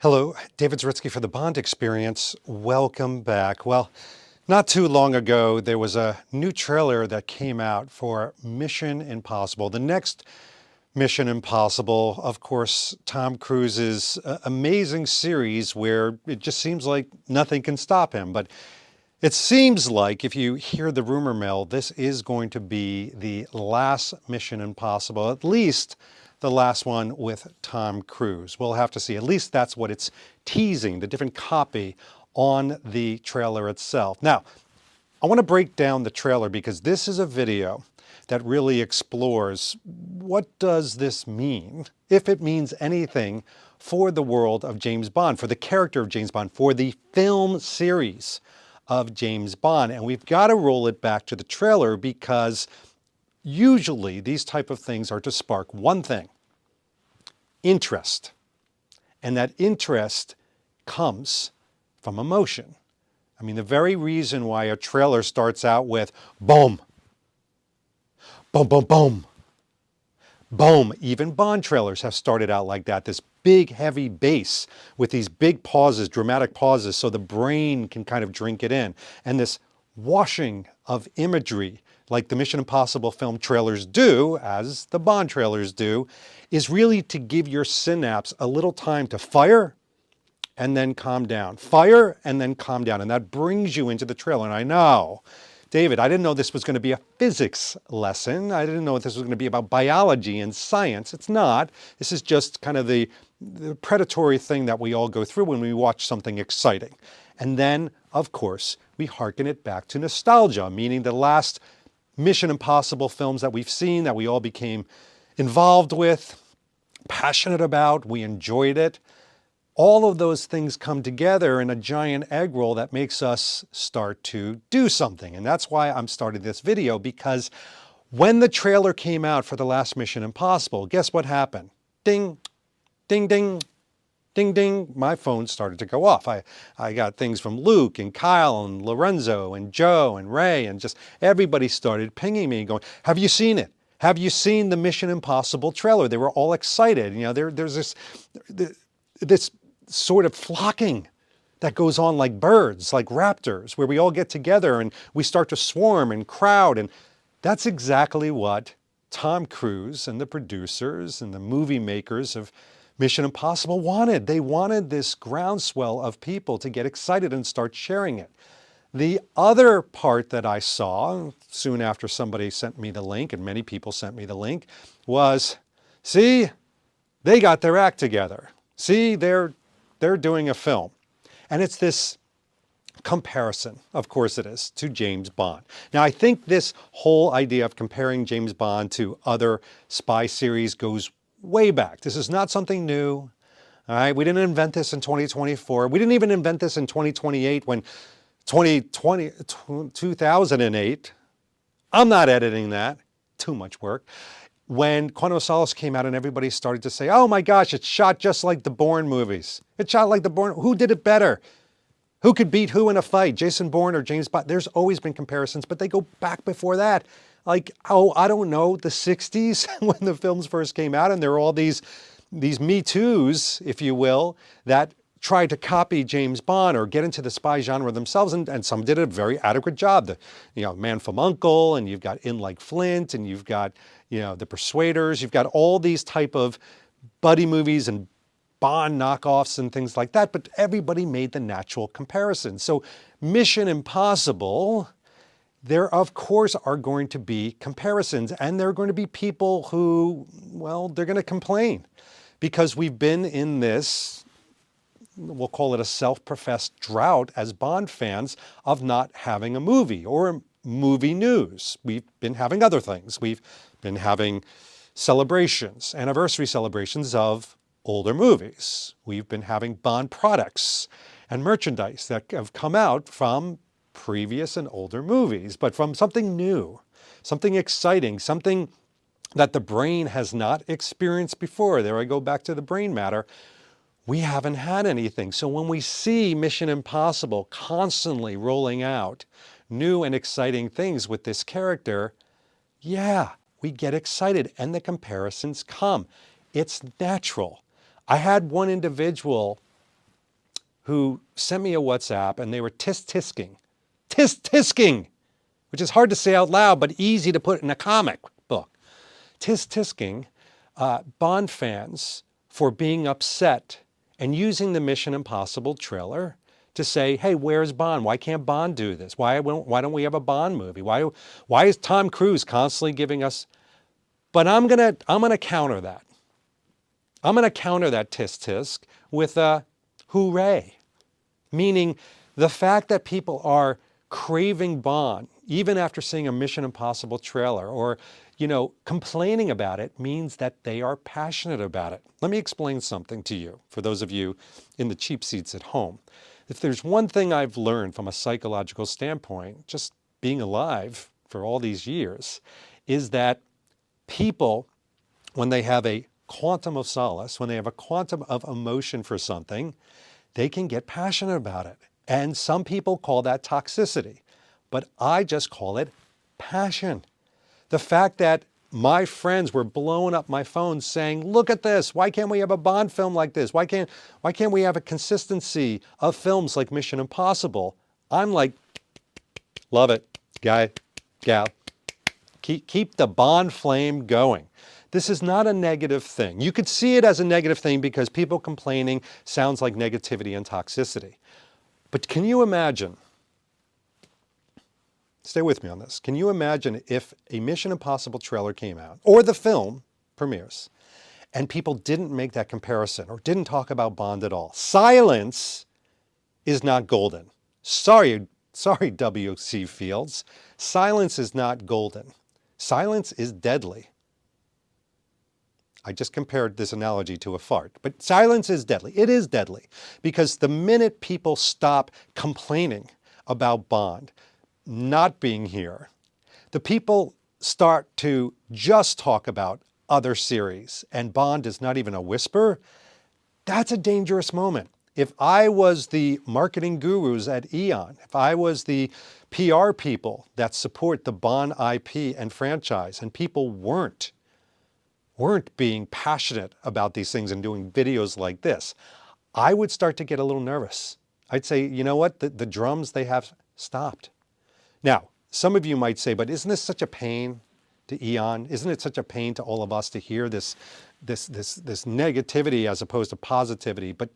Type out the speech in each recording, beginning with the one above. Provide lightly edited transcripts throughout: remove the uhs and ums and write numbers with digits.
Hello, David Zaritsky for the Bond Experience. Welcome back. Well, not too long ago, there was a new trailer that came out for Mission Impossible. The next Mission Impossible, of course, Tom Cruise's amazing series where it just seems like nothing can stop him. But it seems like, if you hear the rumor mill, this is going to be the last Mission Impossible, at least the last one with Tom Cruise. We'll have to see. At least that's what it's teasing, the different copy on the trailer itself. Now, I want to break down the trailer because this is a video that really explores what does this mean, if it means anything for the world of James Bond, for the character of James Bond, for the film series of James Bond. And we've got to roll it back to the trailer because usually these type of things are to spark one thing: interest. And that interest comes from emotion. I mean, the very reason why a trailer starts out with boom, boom, boom, boom, boom. Even Bond trailers have started out like that, this big, heavy bass with these big pauses, dramatic pauses, so the brain can kind of drink it in. And this washing of imagery, like the Mission Impossible film trailers do, as the Bond trailers do, is really to give your synapse a little time to fire and then calm down. Fire and then calm down. And that brings you into the trailer. And I know, David, I didn't know this was going to be a physics lesson. I didn't know this was going to be about biology and science. It's not. This is just kind of the predatory thing that we all go through when we watch something exciting. And then, of course, we hearken it back to nostalgia, meaning the last Mission Impossible films that we've seen, that we all became involved with, passionate about, we enjoyed it. All of those things come together in a giant egg roll that makes us start to do something. And that's why I'm starting this video, because when the trailer came out for the last Mission Impossible, guess what happened? Ding, ding, ding, ding, ding. My phone started to go off. I got things from Luke and Kyle and Lorenzo and Joe and Ray, and just everybody started pinging me going, have you seen it? Have you seen the Mission Impossible trailer? They were all excited. You know, there's this sort of flocking that goes on like birds, like raptors, where we all get together and we start to swarm and crowd. And that's exactly what Tom Cruise and the producers and the movie makers of Mission Impossible wanted. They wanted this groundswell of people to get excited and start sharing it. The other part that I saw soon after somebody sent me the link, and many people sent me the link, was, see, they got their act together. See, they're doing a film. And it's this comparison, of course it is, to James Bond. Now, I think this whole idea of comparing James Bond to other spy series goes way back. This is not something new. All right, we didn't invent this in 2024. We didn't even invent this in 2028 when 2008, I'm not editing that, too much work. When Quantum of Solace came out and everybody started to say, oh my gosh, it's shot just like the Bourne movies. It's shot like the Bourne, who did it better? Who could beat who in a fight, Jason Bourne or James Bond? There's always been comparisons, but they go back before that. Like, oh, I don't know, the 60s when the films first came out, and there were all these Me Too's, if you will, that tried to copy James Bond or get into the spy genre themselves, and some did a very adequate job. Man from U.N.C.L.E., and you've got In Like Flint, and you've got, The Persuaders, you've got all these type of buddy movies and Bond knockoffs and things like that, but everybody made the natural comparison. So Mission Impossible, there of course are going to be comparisons, and there are going to be people who, well, they're going to complain because we've been in this, we'll call it a self-professed drought as Bond fans of not having a movie or movie news. We've been having other things. We've been having celebrations, anniversary celebrations of older movies. We've been having Bond products and merchandise that have come out from previous and older movies, but from something new, something exciting, something that the brain has not experienced before. There I go back to the brain matter. We haven't had anything. So when we see Mission Impossible constantly rolling out new and exciting things with this character, yeah, we get excited and the comparisons come. It's natural. I had one individual who sent me a WhatsApp and they were tisk-tisking, which is hard to say out loud, but easy to put in a comic book. Tisk-tisking Bond fans for being upset and using the Mission Impossible trailer to say, hey, where's Bond? Why can't Bond do this? Why don't we have a Bond movie? Why is Tom Cruise constantly giving us? But I'm gonna counter that. I'm gonna counter that tisk-tisk with a hooray. Meaning the fact that people are craving Bond, even after seeing a Mission Impossible trailer or, complaining about it, means that they are passionate about it. Let me explain something to you, for those of you in the cheap seats at home. If there's one thing I've learned from a psychological standpoint, just being alive for all these years, is that people, when they have a quantum of solace, when they have a quantum of emotion for something, they can get passionate about it. And some people call that toxicity, but I just call it passion. The fact that my friends were blowing up my phone saying, look at this, why can't we have a Bond film like this? Why can't we have a consistency of films like Mission Impossible? I'm like, love it, guy, gal. Keep the Bond flame going. This is not a negative thing. You could see it as a negative thing because people complaining sounds like negativity and toxicity. But can you imagine, stay with me on this, can you imagine if a Mission Impossible trailer came out, or the film premieres, and people didn't make that comparison or didn't talk about Bond at all? Silence is not golden. Sorry, W.C. Fields. Silence is not golden. Silence is deadly. I just compared this analogy to a fart, but silence is deadly. It is deadly because the minute people stop complaining about Bond not being here, the people start to just talk about other series and Bond is not even a whisper. That's a dangerous moment. If I was the marketing gurus at Eon, if I was the PR people that support the Bond IP and franchise and people weren't being passionate about these things and doing videos like this, I would start to get a little nervous. I'd say, you know what, the drums, they have stopped. Now, some of you might say, but isn't this such a pain to Eon? Isn't it such a pain to all of us to hear this negativity as opposed to positivity? But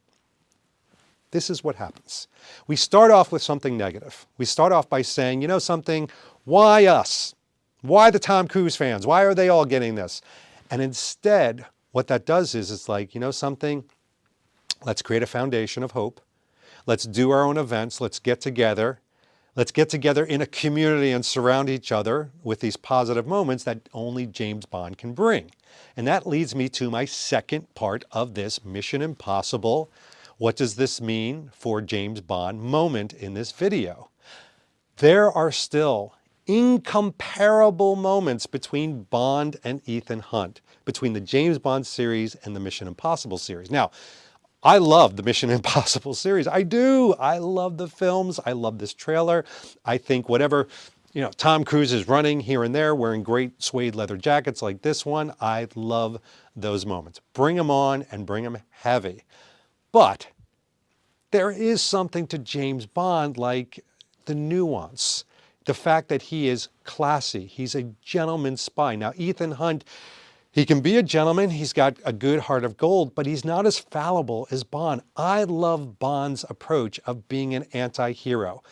this is what happens. We start off with something negative. We start off by saying, you know something, why us? Why the Tom Cruise fans? Why are they all getting this? And instead, what that does is it's like, you know something, let's create a foundation of hope. Let's do our own events. Let's get together. Let's get together in a community and surround each other with these positive moments that only James Bond can bring. And that leads me to my second part of this Mission Impossible, what does this mean for James Bond moment in this video. There are still incomparable moments between Bond and Ethan Hunt, between the James Bond series and the Mission Impossible series. Now, I love the Mission Impossible series. I do. I love the films. I love this trailer. I think whatever, Tom Cruise is running here and there, wearing great suede leather jackets like this one, I love those moments. Bring them on and bring them heavy. But there is something to James Bond like the nuance. The fact that he is classy. He's a gentleman spy. Now, Ethan Hunt, he can be a gentleman. He's got a good heart of gold, but he's not as fallible as Bond. I love Bond's approach of being an anti-hero.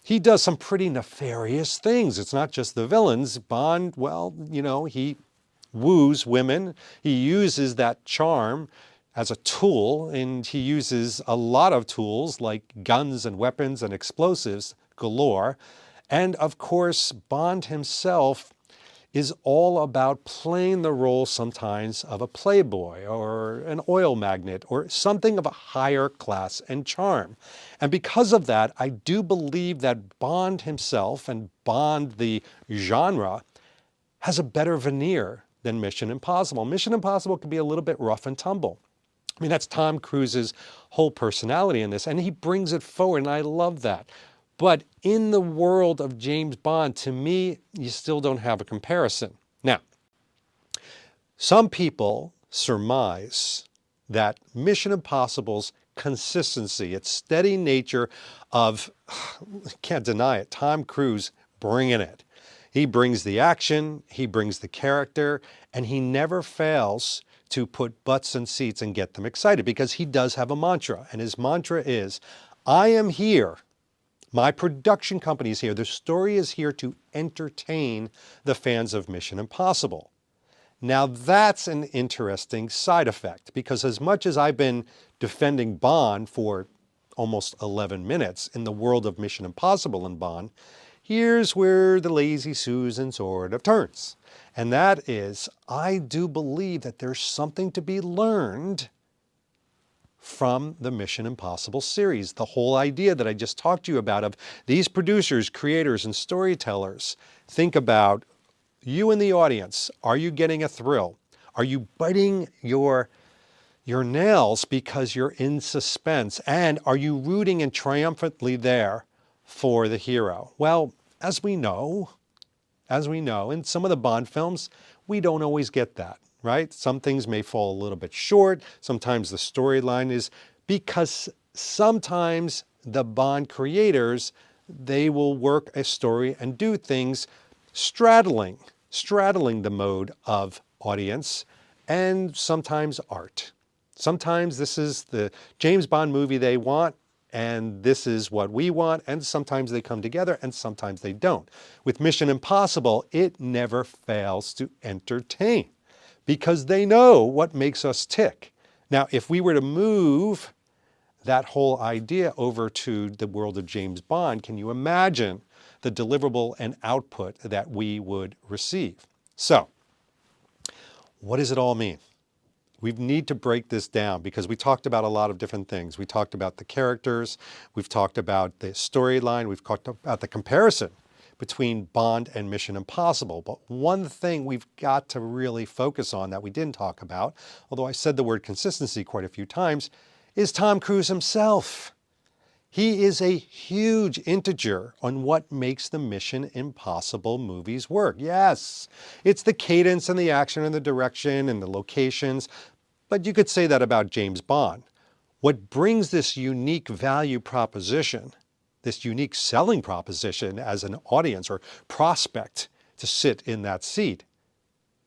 He does some pretty nefarious things. It's not just the villains. Bond, well, he woos women. He uses that charm as a tool, and he uses a lot of tools like guns and weapons and explosives galore. And of course, Bond himself is all about playing the role sometimes of a playboy or an oil magnate or something of a higher class and charm. And because of that, I do believe that Bond himself and Bond the genre has a better veneer than Mission Impossible. Mission Impossible can be a little bit rough and tumble. I mean, that's Tom Cruise's whole personality in this, and he brings it forward, and I love that. But in the world of James Bond, to me, you still don't have a comparison. Now, some people surmise that Mission Impossible's consistency, its steady nature of, can't deny it, Tom Cruise bringing it. He brings the action, he brings the character, and he never fails to put butts in seats and get them excited because he does have a mantra. And his mantra is, I am here. My production company is here. The story is here to entertain the fans of Mission Impossible. Now that's an interesting side effect because as much as I've been defending Bond for almost 11 minutes in the world of Mission Impossible and Bond, here's where the lazy Susan sort of turns. And that is, I do believe that there's something to be learned from the Mission Impossible series. The whole idea that I just talked to you about of these producers, creators, and storytellers think about you in the audience. Are you getting a thrill? Are you biting your nails because you're in suspense? And are you rooting and triumphantly there for the hero? Well, as we know, in some of the Bond films, we don't always get that, right? Some things may fall a little bit short. Sometimes the storyline is because sometimes the Bond creators, they will work a story and do things straddling the mode of audience and sometimes art. Sometimes this is the James Bond movie they want, and this is what we want, and sometimes they come together and sometimes they don't. With Mission Impossible, it never fails to entertain because they know what makes us tick. Now, if we were to move that whole idea over to the world of James Bond, can you imagine the deliverable and output that we would receive? So, what does it all mean? We need to break this down because we talked about a lot of different things. We talked about the characters, we've talked about the storyline, we've talked about the comparison between Bond and Mission Impossible. But one thing we've got to really focus on that we didn't talk about, although I said the word consistency quite a few times, is Tom Cruise himself. He is a huge integer on what makes the Mission Impossible movies work. Yes, it's the cadence and the action and the direction and the locations, but you could say that about James Bond. What brings this unique value proposition, this unique selling proposition as an audience or prospect to sit in that seat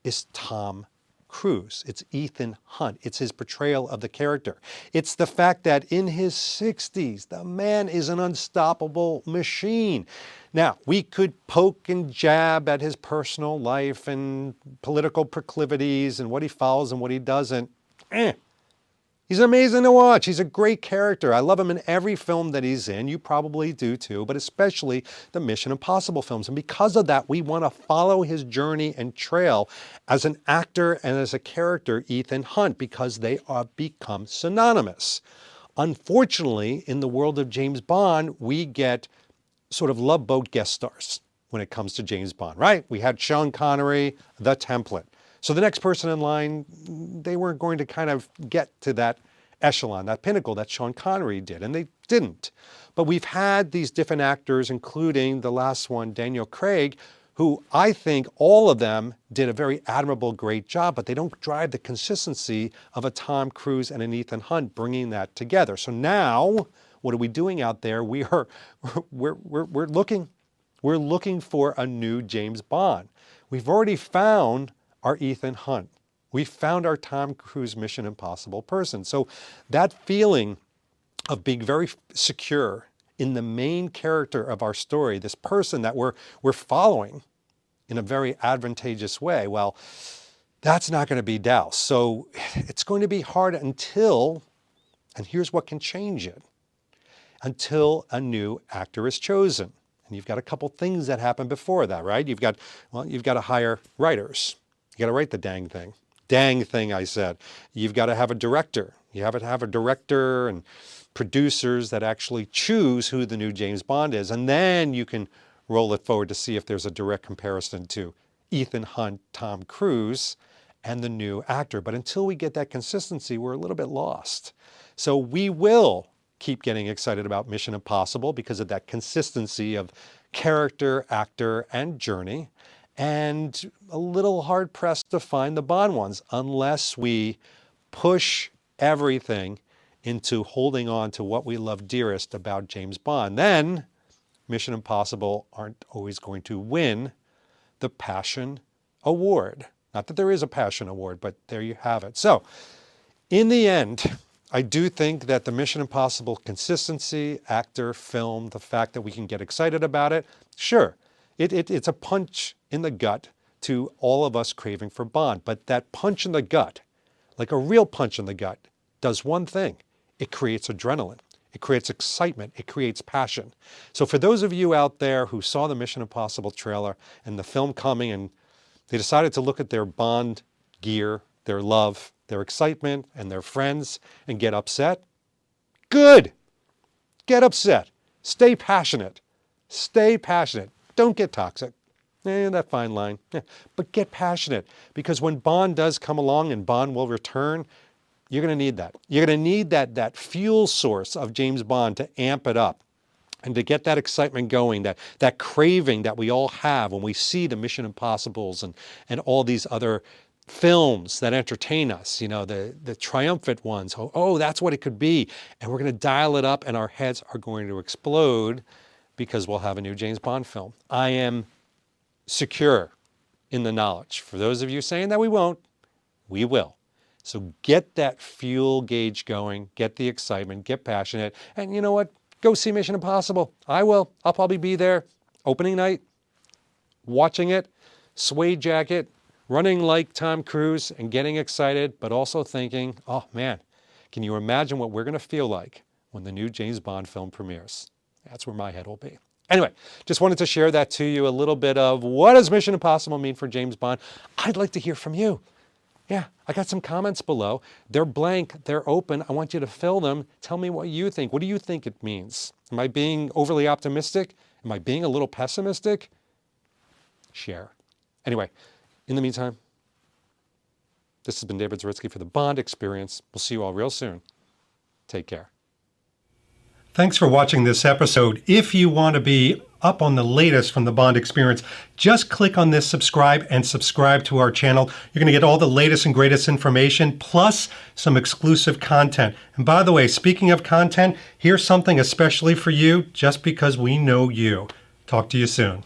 is Tom Cruise. It's Ethan Hunt. It's his portrayal of the character. It's the fact that in his 60s, the man is an unstoppable machine. Now, we could poke and jab at his personal life and political proclivities and what he follows and what he doesn't. He's amazing to watch. He's a great character. I love him in every film that he's in. You probably do too, but especially the Mission Impossible films. And because of that, we want to follow his journey and trail as an actor and as a character, Ethan Hunt, because they are become synonymous. Unfortunately, in the world of James Bond, we get sort of Love Boat guest stars when it comes to James Bond, right? We had Sean Connery, the template. So the next person in line, they weren't going to kind of get to that echelon, that pinnacle that Sean Connery did, and they didn't. But we've had these different actors, including the last one, Daniel Craig, who I think all of them did a very admirable, great job, but they don't drive the consistency of a Tom Cruise and an Ethan Hunt bringing that together. So now, what are we doing out there? We're looking for a new James Bond. We've already found our Ethan Hunt. We found our Tom Cruise Mission Impossible person. So that feeling of being very secure in the main character of our story, this person that we're following in a very advantageous way, well, that's not going to be doused. So it's going to be hard until, and here's what can change it, until a new actor is chosen. And you've got a couple things that happen before that, right? You've got to hire writers. You got to write the dang thing. Dang thing, I said. You've got to have a director. You have to have a director and producers that actually choose who the new James Bond is. And then you can roll it forward to see if there's a direct comparison to Ethan Hunt, Tom Cruise, and the new actor. But until we get that consistency, we're a little bit lost. So we will keep getting excited about Mission Impossible because of that consistency of character, actor, and journey. And a little hard pressed to find the Bond ones unless we push everything into holding on to what we love dearest about James Bond, then Mission Impossible aren't always going to win the Passion Award. Not that there is a Passion Award, but there you have it. So, in the end, I do think that the Mission Impossible consistency, actor, film, the fact that we can get excited about it, sure, it's a punch in the gut to all of us craving for Bond. But that punch in the gut, like a real punch in the gut, does one thing. It creates adrenaline. It creates excitement. It creates passion. So for those of you out there who saw the Mission Impossible trailer and the film coming and they decided to look at their Bond gear, their love, their excitement, and their friends and get upset, good. Get upset. Stay passionate. Stay passionate. Don't get toxic. That fine line. But get passionate, because when Bond does come along and Bond will return, you're going to need that. You're going to need that fuel source of James Bond to amp it up and to get that excitement going, that craving that we all have when we see the Mission Impossibles and all these other films that entertain us, the triumphant ones. Oh, that's what it could be. And we're going to dial it up and our heads are going to explode because we'll have a new James Bond film. I am secure in the knowledge. For those of you saying that we won't, we will. So get that fuel gauge going, get the excitement, get passionate, and you know what? Go see Mission Impossible. I will. I'll probably be there opening night, watching it, suede jacket, running like Tom Cruise and getting excited, but also thinking, oh man, can you imagine what we're going to feel like when the new James Bond film premieres? That's where my head will be. Anyway, just wanted to share that to you, a little bit of what does Mission Impossible mean for James Bond? I'd like to hear from you. Yeah, I got some comments below. They're blank, they're open. I want you to fill them. Tell me what you think. What do you think it means? Am I being overly optimistic? Am I being a little pessimistic? Share. Anyway, in the meantime, this has been David Zaritsky for the Bond Experience. We'll see you all real soon. Take care. Thanks for watching this episode. If you want to be up on the latest from the Bond Experience, just click on this subscribe and subscribe to our channel. You're going to get all the latest and greatest information, plus some exclusive content. And by the way, speaking of content, here's something especially for you, just because we know you. Talk to you soon.